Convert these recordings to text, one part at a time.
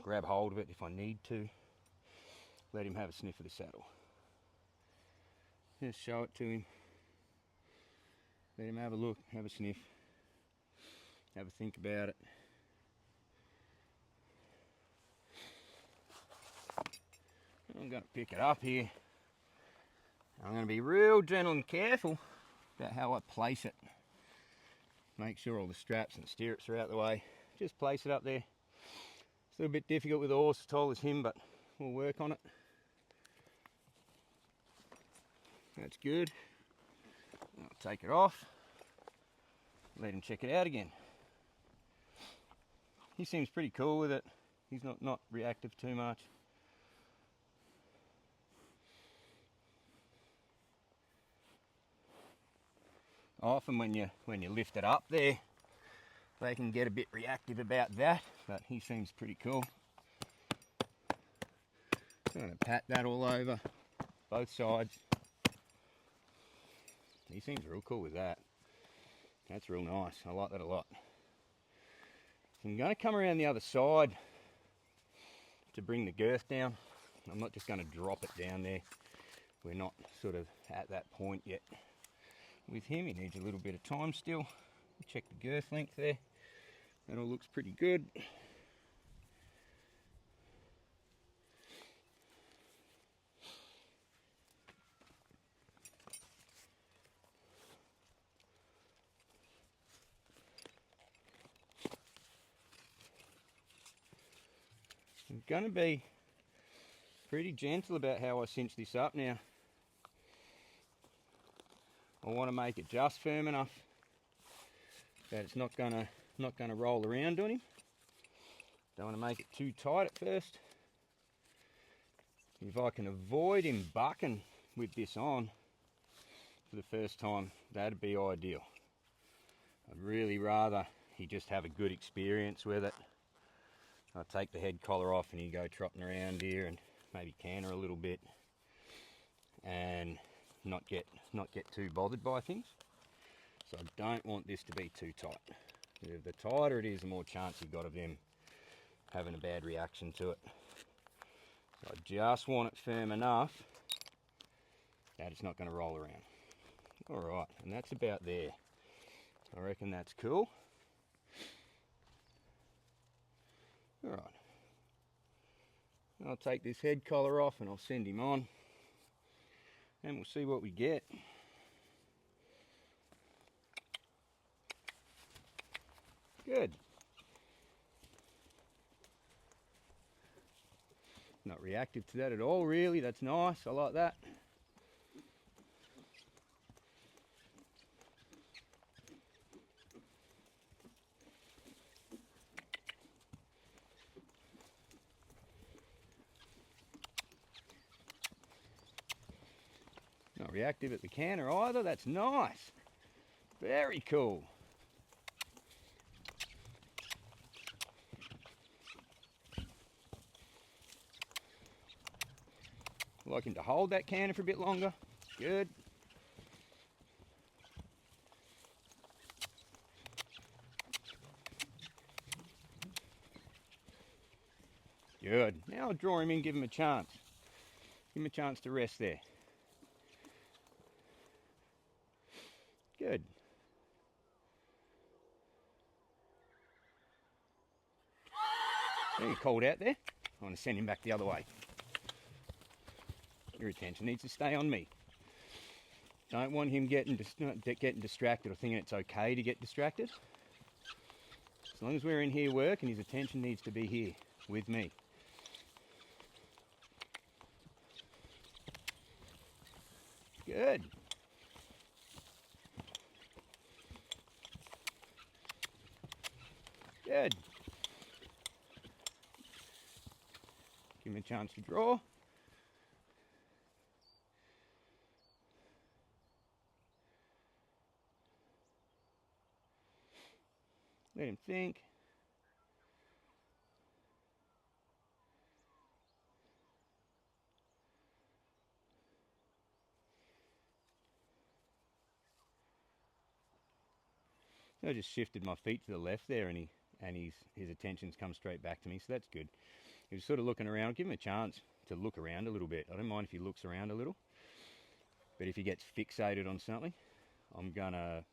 grab hold of it if I need to. Let him have a sniff of the saddle. Just show it to him. Let him have a look, have a sniff, have a think about it. I'm going to pick it up here. I'm going to be real gentle and careful about how I place it. Make sure all the straps and stirrups are out the way. Just place it up there. It's a little bit difficult with a horse as tall as him, but we'll work on it. That's good. I'll take it off. Let him check it out again. He seems pretty cool with it. He's not reactive too much. Often when you lift it up there, they can get a bit reactive about that, but he seems pretty cool. I'm going to pat that all over, both sides. He seems real cool with that. That's real nice. I like that a lot. So I'm going to come around the other side to bring the girth down. I'm not just going to drop it down there. We're not sort of at that point yet. With him, he needs a little bit of time still. Check the girth length there. That all looks pretty good. I'm going to be pretty gentle about how I cinch this up now. I want to make it just firm enough that it's not gonna roll around on him. Don't want to make it too tight at first. If I can avoid him bucking with this on for the first time, that'd be ideal. I'd really rather he just have a good experience with it. I'll take the head collar off and he go trotting around here and maybe canter a little bit and not get too bothered by things. So I don't want this to be too tight. The tighter it is, the more chance you've got of them having a bad reaction to it. So I just want it firm enough that it's not going to roll around. Alright, and that's about there. I reckon that's cool. Alright. I'll take this head collar off and I'll send him on. And we'll see what we get. Good. Not reactive to that at all, really. That's nice. I like that. Not reactive at the canter either. That's nice. Very cool. Like him to hold that canter for a bit longer. Good. Good. Now I'll draw him in, give him a chance. Give him a chance to rest there. Good. You're cold out there. I want to send him back the other way. Your attention needs to stay on me. Don't want him getting distracted or thinking it's okay to get distracted. As long as we're in here working, his attention needs to be here with me. Good. Good. Give him a chance to draw. Let him think. I just shifted my feet to the left there and his attention's come straight back to me, so that's good. He was sort of looking around. Give him a chance to look around a little bit. I don't mind if he looks around a little, but if he gets fixated on something, I'm gonna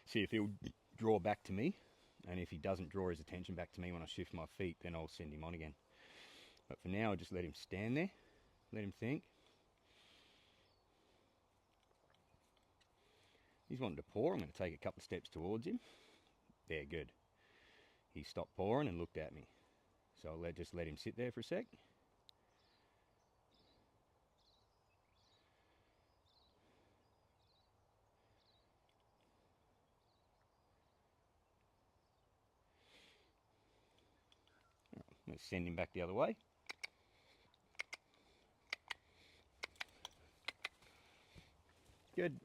see if he'll draw back to me, and if he doesn't draw his attention back to me when I shift my feet, then I'll send him on again. But for now, I'll just let him stand there, let him think. He's wanting to paw. I'm going to take a couple of steps towards him. There, good. He stopped pawing and looked at me. So I'll just let him sit there for a sec. I'm going to send him back the other way. Good.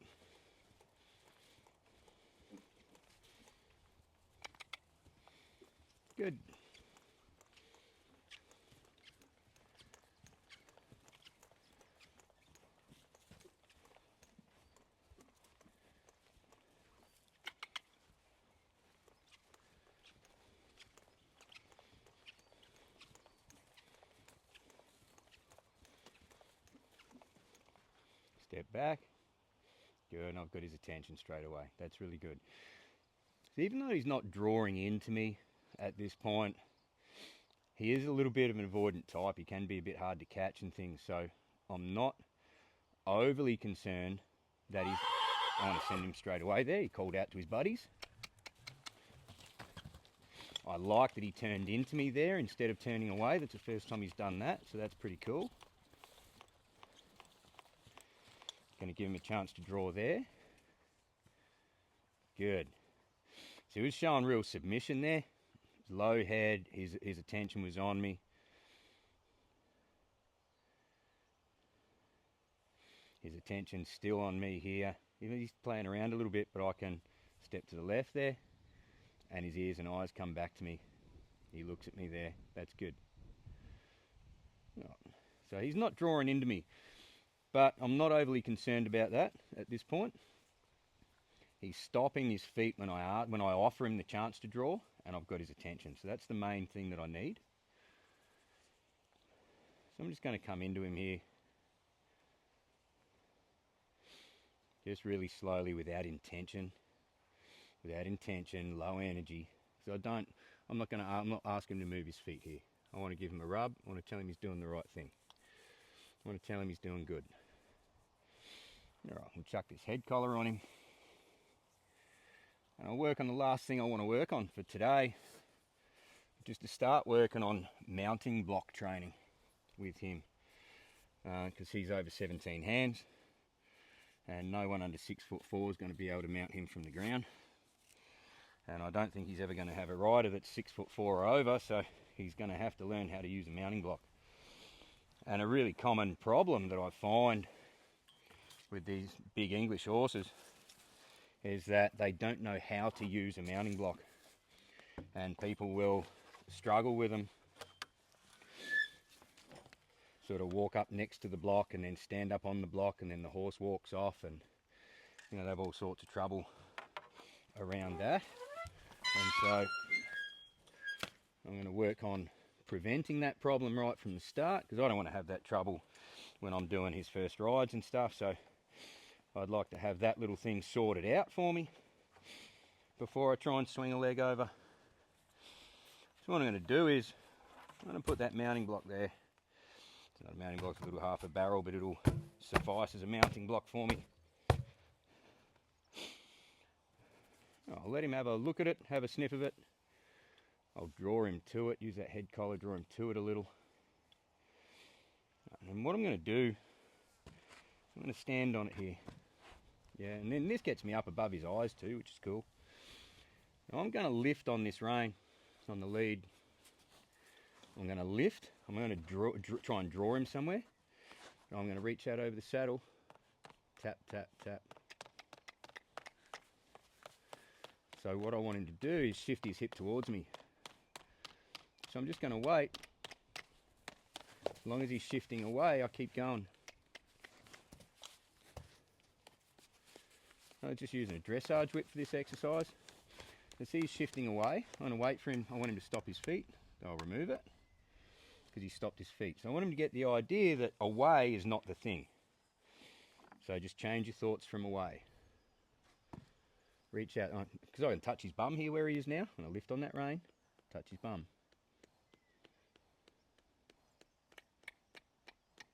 Good. Step back. Good, and I've got his attention straight away. That's really good. So even though he's not drawing into me at this point, he is a little bit of an avoidant type. He can be a bit hard to catch and things, so I'm not overly concerned that he's... I want to send him straight away there. He called out to his buddies. I like that he turned into me there instead of turning away. That's the first time he's done that, so that's pretty cool. Going to give him a chance to draw there. Good. So he was showing real submission there. Low head, his attention was on me. His attention's still on me here. He's playing around a little bit, but I can step to the left there, and his ears and eyes come back to me. He looks at me there. That's good. So he's not drawing into me, but I'm not overly concerned about that at this point. He's stopping his feet when I offer him the chance to draw, and I've got his attention. So that's the main thing that I need. So I'm just going to come into him here. Just really slowly, without intention. Without intention, low energy. So I'm not asking him to move his feet here. I want to give him a rub. I want to tell him he's doing the right thing. I want to tell him he's doing good. Alright, we'll chuck this head collar on him. And I'll work on the last thing I want to work on for today. Just to start working on mounting block training with him. Because he's over 17 hands. And no one under 6'4" is going to be able to mount him from the ground. And I don't think he's ever going to have a rider that's 6'4" or over, so he's going to have to learn how to use a mounting block. And a really common problem that I find with these big English horses is that they don't know how to use a mounting block. And people will struggle with them. Sort of walk up next to the block and then stand up on the block, and then the horse walks off, and you know, they have all sorts of trouble around that. And so I'm going to work on preventing that problem right from the start, because I don't want to have that trouble when I'm doing his first rides and stuff. So I'd like to have that little thing sorted out for me before I try and swing a leg over. So what I'm going to do is I'm going to put that mounting block there. It's not a mounting block, it's a little half a barrel, but it'll suffice as a mounting block for me. I'll let him have a look at it, have a sniff of it. I'll draw him to it, use that head collar, draw him to it a little. And what I'm going to do, I'm going to stand on it here. Yeah, and then this gets me up above his eyes too, which is cool. Now I'm going to lift on this rein, on the lead. I'm going to lift. I'm going to try and draw him somewhere. I'm going to reach out over the saddle. Tap, tap, tap. So what I want him to do is shift his hip towards me. So I'm just going to wait. As long as he's shifting away, I keep going. I'm just using a dressage whip for this exercise. As he's shifting away, I'm going to wait for him. I want him to stop his feet. I'll remove it. because he stopped his feet. So I want him to get the idea that away is not the thing. So just change your thoughts from away. Reach out, because I can touch his bum here where he is now. I'm going to lift on that rein, touch his bum.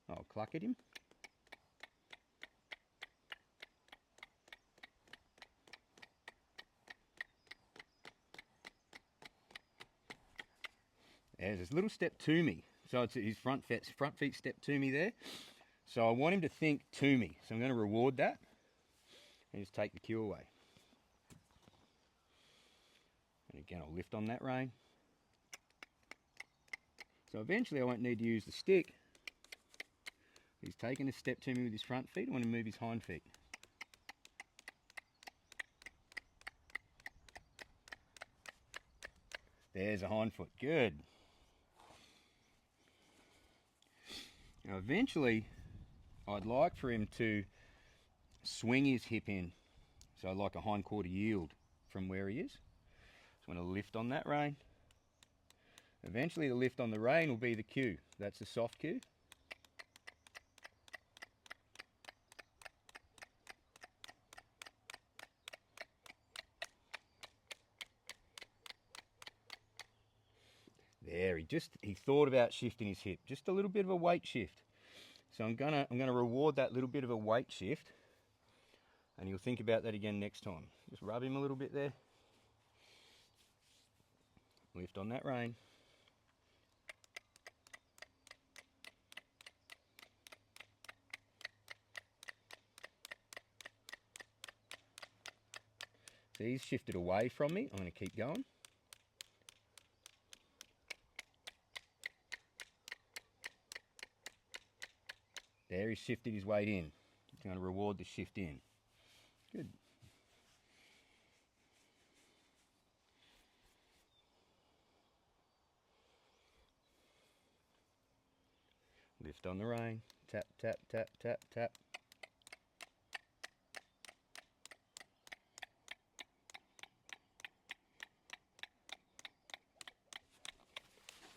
I'll cluck at him. There's a little step to me. So it's his front feet step to me there. So I want him to think to me. So I'm going to reward that and just take the cue away. And again, I'll lift on that rein. So eventually I won't need to use the stick. He's taken a step to me with his front feet. I want to move his hind feet. There's a hind foot. Good. Now eventually I'd like for him to swing his hip in. So like a hind quarter yield from where he is. So I'm going to lift on that rein. Eventually the lift on the rein will be the cue. That's the soft cue. There, he thought about shifting his hip, just a little bit of a weight shift. So I'm gonna reward that little bit of a weight shift, and he'll think about that again next time. Just rub him a little bit there. Lift on that rein. So he's shifted away from me. I'm going to keep going. There, he's shifted his weight in. He's going to reward the shift in. Good. Lift on the rein. Tap, tap, tap, tap, tap.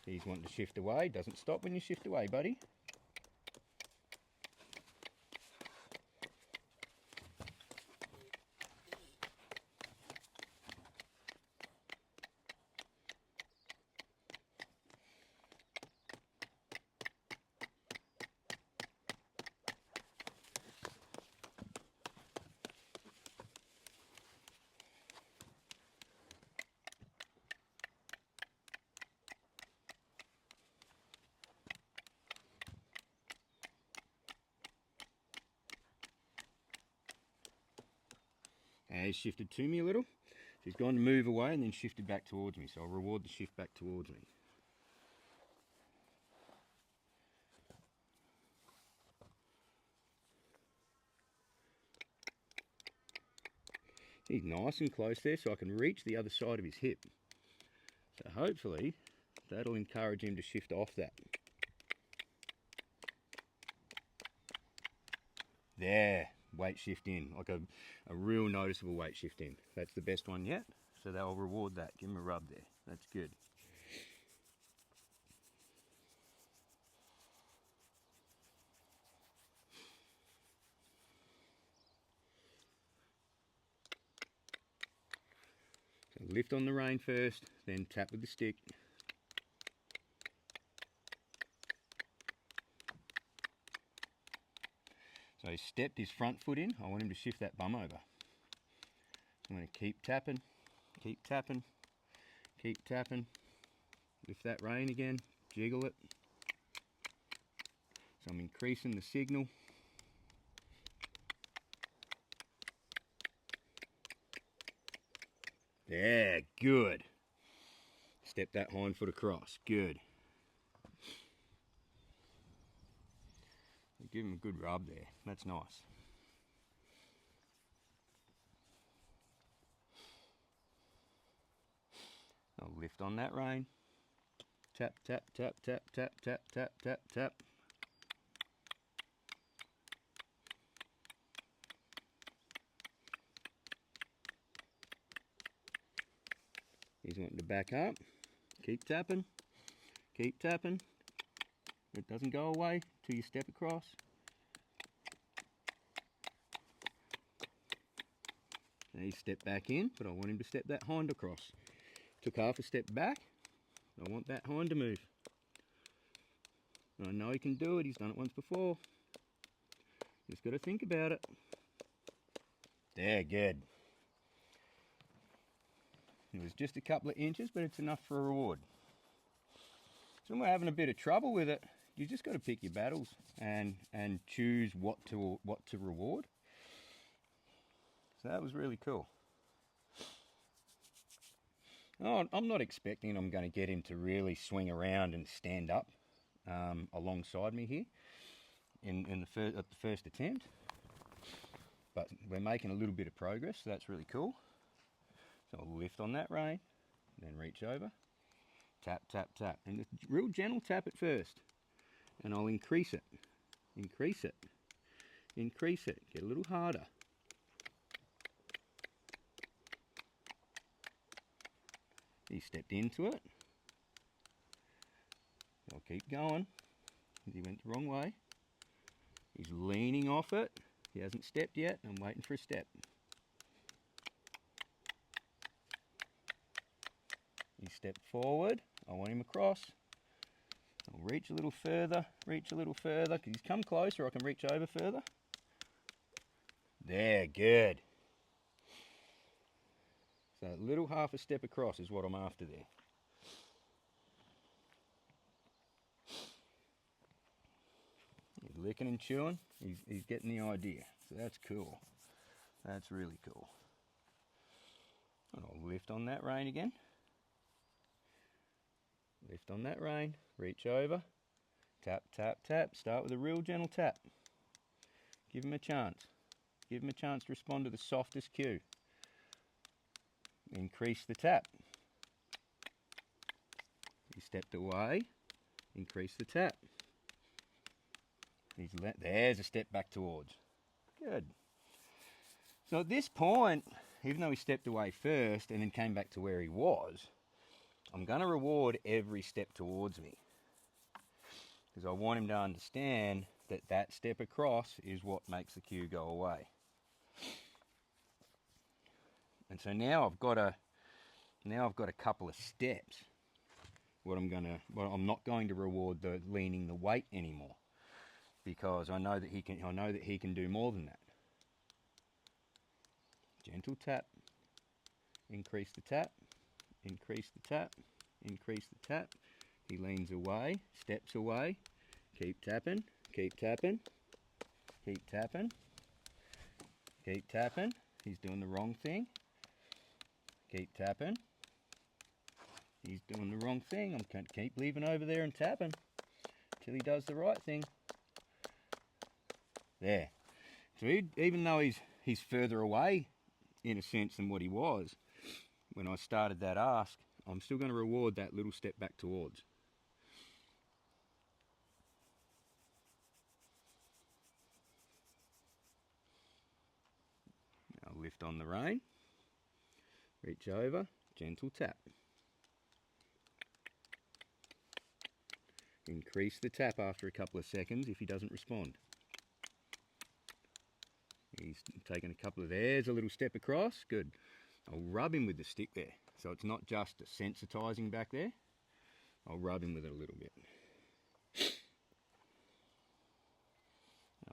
He's wanting to shift away. Doesn't stop when you shift away, buddy. And he's shifted to me a little. So he's gone to move away and then shifted back towards me. So I'll reward the shift back towards me. He's nice and close there so I can reach the other side of his hip. So hopefully that'll encourage him to shift off that. There. Weight shift in, like a real noticeable weight shift in. That's the best one yet, so they'll reward that. Give him a rub there. That's good. So lift on the rein first, then tap with the stick. So he stepped his front foot in. I want him to shift that bum over. I'm going to keep tapping, keep tapping, keep tapping. Lift that rein again, jiggle it. So I'm increasing the signal. Yeah, good. Step that hind foot across, good. Give him a good rub there, that's nice. I'll lift on that rein. Tap, tap, tap, tap, tap, tap, tap, tap, tap. He's wanting to back up. Keep tapping, keep tapping. It doesn't go away till you step across. Now he stepped back in, but I want him to step that hind across. Took half a step back. I want that hind to move. I know he can do it. He's done it once before. Just got to think about it. There, good. It was just a couple of inches, but it's enough for a reward. So when we're having a bit of trouble with it, you just got to pick your battles and choose what to reward. So that was really cool. Oh, I'm not expecting I'm going to get him to really swing around and stand up alongside me here at the first attempt. But we're making a little bit of progress, so that's really cool. So I'll lift on that rein, then reach over, tap, tap, tap. And just real gentle tap at first. And I'll increase it, increase it, increase it, get a little harder. He stepped into it. I'll keep going. He went the wrong way. He's leaning off it. He hasn't stepped yet. I'm waiting for a step. He stepped forward. I want him across. I'll reach a little further, reach a little further. He's come closer, I can reach over further. There, good. So a little half a step across is what I'm after there. He's licking and chewing. He's getting the idea. So that's cool. That's really cool. And I'll lift on that rein again. Lift on that rein. Reach over. Tap, tap, tap. Start with a real gentle tap. Give him a chance. Give him a chance to respond to the softest cue. Increase the tap. He stepped away. Increase the tap. There's a step back towards. Good. So at this point, even though he stepped away first and then came back to where he was, I'm going to reward every step towards me. Because I want him to understand that that step across is what makes the cue go away. And so now I've got a couple of steps. I'm not going to reward the leaning the weight anymore, because I know that he can do more than that. Gentle tap, increase the tap, increase the tap, increase the tap. He leans away, steps away, keep tapping, keep tapping, keep tapping, keep tapping. He's doing the wrong thing. Keep tapping. He's doing the wrong thing. I'm going to keep leaving over there and tapping till he does the right thing. There. So even though he's further away in a sense than what he was when I started that ask, I'm still going to reward that little step back towards. Now lift on the rein. Reach over, gentle tap. Increase the tap after a couple of seconds if he doesn't respond. He's taken a couple of there's a little step across, good. I'll rub him with the stick there, so it's not just a sensitizing back there. I'll rub him with it a little bit.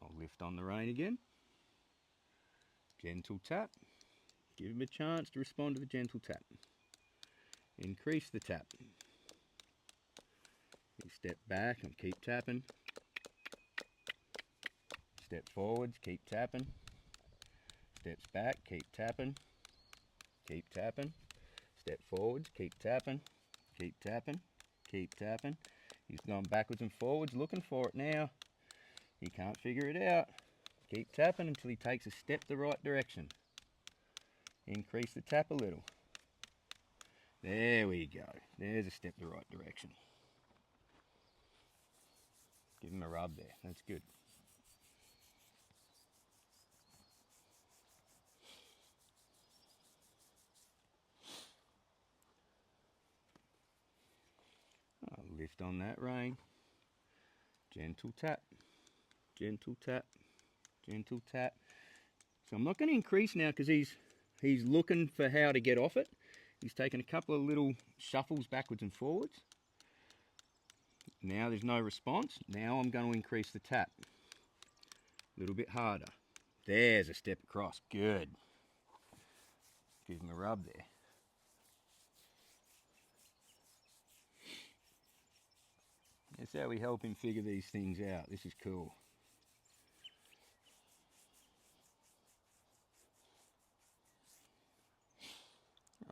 I'll lift on the rein again. Gentle tap. Give him a chance to respond to the gentle tap. Increase the tap. You step back and keep tapping. Step forwards, keep tapping. Steps back, keep tapping. Keep tapping. Step forwards, keep tapping. Keep tapping. Keep tapping. He's going backwards and forwards looking for it now. He can't figure it out. Keep tapping until he takes a step the right direction. Increase the tap a little. There we go. There's a step the right direction. Give him a rub there. That's good. I'll lift on that rein. Gentle tap, gentle tap, gentle tap. So I'm not going to increase now because he's looking for how to get off it. He's taken a couple of little shuffles backwards and forwards. Now there's no response. Now I'm going to increase the tap. A little bit harder. There's a step across. Good. Give him a rub there. That's how we help him figure these things out. This is cool.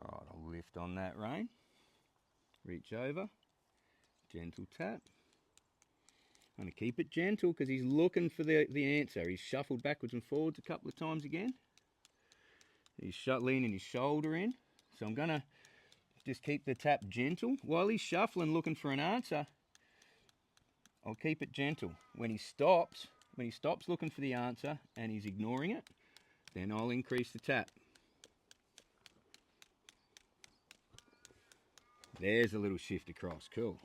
Alright, I'll lift on that rein. Reach over. Gentle tap. I'm going to keep it gentle because he's looking for the answer. He's shuffled backwards and forwards a couple of times again. He's leaning his shoulder in. So I'm going to just keep the tap gentle. While he's shuffling looking for an answer, I'll keep it gentle. When he stops looking for the answer and he's ignoring it, then I'll increase the tap. There's a little shift across. Cool.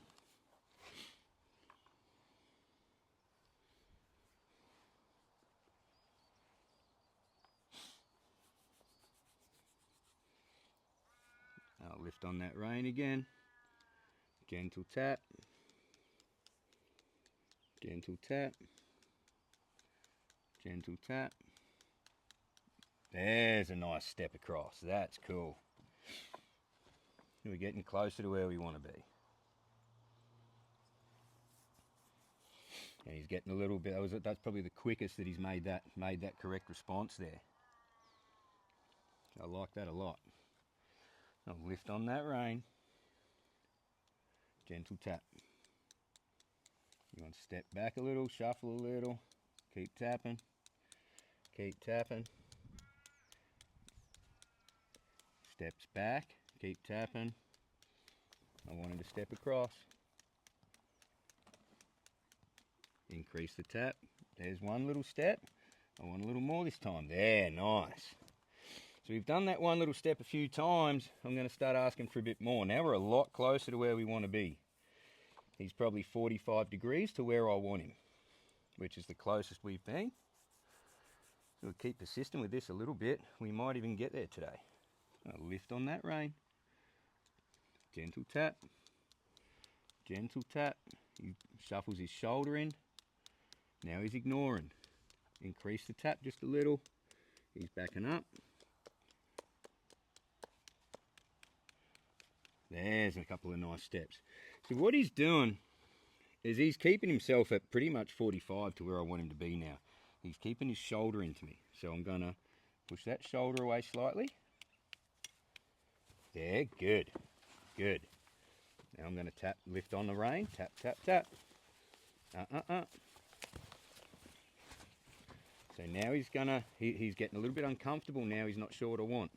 I'll lift on that rein again. Gentle tap. Gentle tap. Gentle tap. There's a nice step across. That's cool. We're getting closer to where we want to be. And he's getting a little bit, that's probably the quickest that he's made that correct response there. I like that a lot. I'll lift on that rein. Gentle tap. You want to step back a little, shuffle a little, keep tapping, keep tapping. Steps back, keep tapping. I want him to step across. Increase the tap. There's one little step. I want a little more this time. There, nice. So we've done that one little step a few times. I'm going to start asking for a bit more. Now we're a lot closer to where we want to be. He's probably 45 degrees to where I want him, which is the closest we've been. So we'll keep persisting with this a little bit. We might even get there today. I'll lift on that rein. Gentle tap. Gentle tap. He shuffles his shoulder in. Now he's ignoring. Increase the tap just a little. He's backing up. There's a couple of nice steps. So what he's doing is he's keeping himself at pretty much 45 to where I want him to be now. He's keeping his shoulder into me. So I'm going to push that shoulder away slightly. There, good. Good. Now I'm going to tap, lift on the rein. Tap, tap, tap. So now he's getting a little bit uncomfortable now. He's not sure what I want.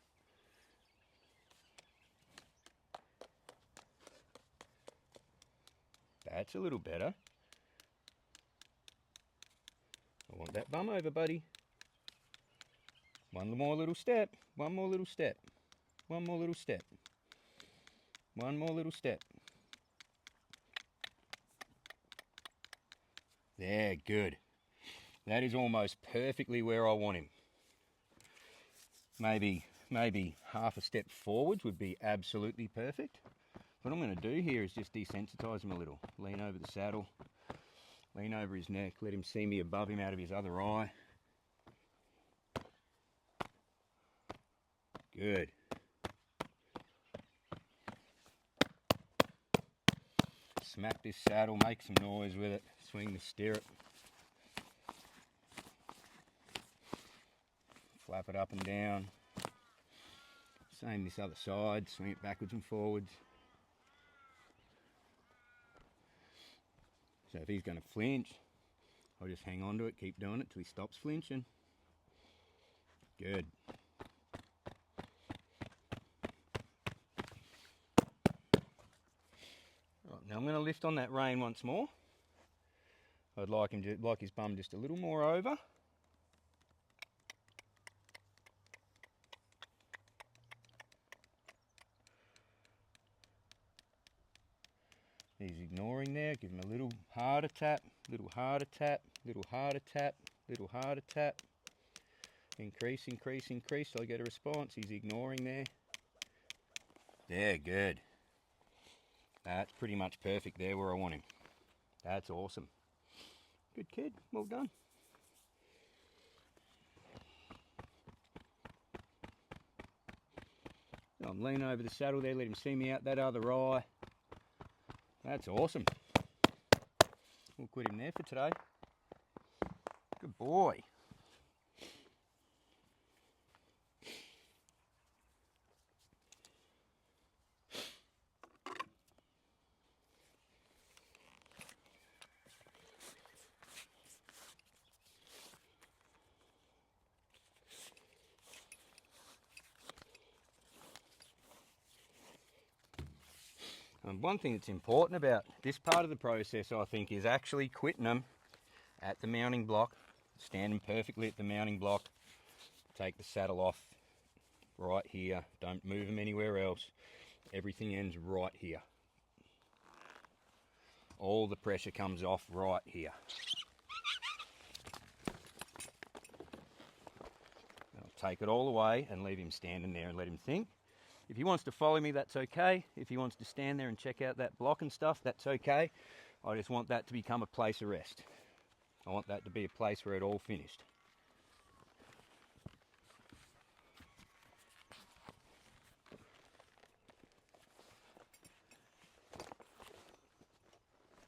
That's a little better. I want that bum over, buddy. One more little step. One more little step. One more little step. One more little step. There, good. That is almost perfectly where I want him. Maybe half a step forwards would be absolutely perfect. What I'm going to do here is just desensitize him a little. Lean over the saddle, lean over his neck, let him see me above him out of his other eye. Good. Smack this saddle, make some noise with it, swing the stirrup. Flap it up and down. Same this other side, swing it backwards and forwards. So if he's going to flinch, I'll just hang on to it, keep doing it till he stops flinching. Good. Right, now I'm going to lift on that rein once more. I'd like his bum just a little more over. He's ignoring there, give him a little harder tap, Little harder tap, little harder tap, little harder tap. Increase, increase, increase. So I get a response. He's ignoring there. There, good. That's pretty much perfect there where I want him. That's awesome. Good kid, well done. So I'm leaning over the saddle there, let him see me out that other eye. That's awesome. We'll quit him there for today. Good boy. And one thing that's important about this part of the process, I think, is actually quitting them at the mounting block, standing perfectly at the mounting block, take the saddle off right here, don't move them anywhere else, everything ends right here. All the pressure comes off right here. I'll take it all away and leave him standing there and let him think. If he wants to follow me, that's okay. If he wants to stand there and check out that block and stuff, that's okay. I just want that to become a place of rest. I want that to be a place where it all finished.